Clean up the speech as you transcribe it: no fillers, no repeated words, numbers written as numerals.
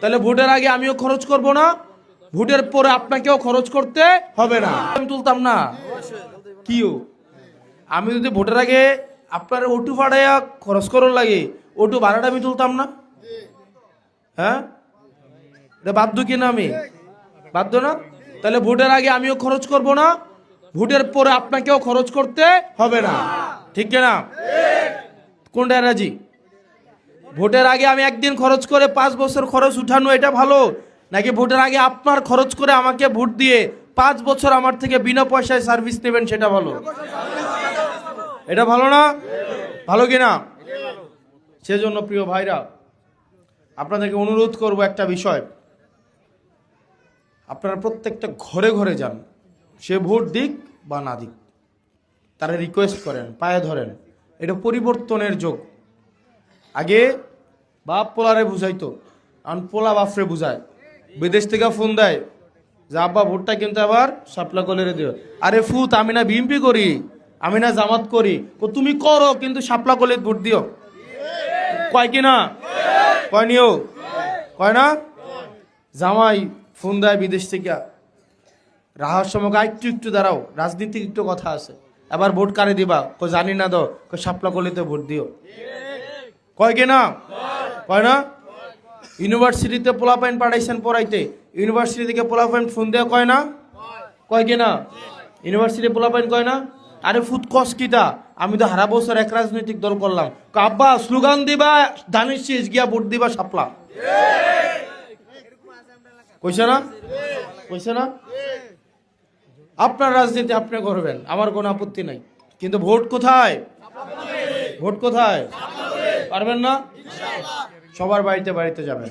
তাহলে ভোটের আগে আমিও খরচ করব না, ভোটের পরে আপনাকেও খরচ করতে হবে না। আমি তুলতাম না কিও, আমি যদি ভোটের আগে আপনার ওটু ফাড়াইয়া খরচ করার লাগে ওটু ভাড়াটা আমি তুলতাম না। হ্যাঁ, এটা বাধ্য কিনা? আমি বাধ্য না। তাহলে ভোটের আগে আমিও খরচ করব না, ভোটের পরে আপনাকেও খরচ করতে হবে না। ঠিক কিনা? কোনটা রাজি? ভোটের আগে আমি একদিন খরচ করে 5 বছর খরচ উঠানো এটা ভালো, নাকি ভোটের আগে আপনার খরচ করে আমাকে ভোট দিয়ে 5 বছর আমার থেকে বিনা পয়সায় সার্ভিস নেবেন সেটা ভালো? এটা ভালো না? ভালো কিনা? সেজন্য প্রিয় ভাইরা, আপনাদেরকে অনুরোধ করব একটা বিষয়, আপনারা প্রত্যেকটা ঘরে ঘরে যান, সে ভোট দিক বা না দিক, তারা রিকোয়েস্ট করেন, পায়ে ধরেন। এটা পরিবর্তনের যুগ। আগে বাপ পোলারে বুঝাইতো, এখন পোলা বাপরে বুঝায়। বিদেশ থেকে ফোন দেয় যে আব্বা ভোটটা কিন্তু আবার শাপলা কলেরে দিও। আরে ফুত, আমি না বিএমপি করি, আমি না জামাত করি। তুমি করো কিন্তু শাপলা কলের ভোট দিও। কয় কিনা? কয় নিও? কয় না? জামাই ফোন দেয় বিদেশ থেকে, রাহার সময় একটু একটু দাঁড়াও, রাজনীতিক একটু কথা আছে, আবার ভোট কারে দিবা? জানি না, দো শাপলা কলিতে ভোট দিও। কয় কিনা? কয় না? ইউনিভার্সিটিতে পোলাপাইন পাঠাইছেন পড়াইতে, ইউনিভার্সিটি থেকে পোলাপাইন ফোন দেওয়া কয় না? কয় কিনা? ইউনিভার্সিটি পোলাপাইন কয় না? আরে ফুট কস কিটা, আমি তো হারা বছর এক রাজনৈতিক দল করলাম। আব্বা স্লোগান দিবা ধানের শীষ, গিয়া ভোট দিবা শাপলা। কইছে না? কইছে না? আপনার রাজনীতি আপনি করবেন, আমার কোনো আপত্তি নাই, কিন্তু ভোট কোথায়? ভোট কোথায়? পারবেন না? সবার বাড়িতে বাড়িতে যাবেন।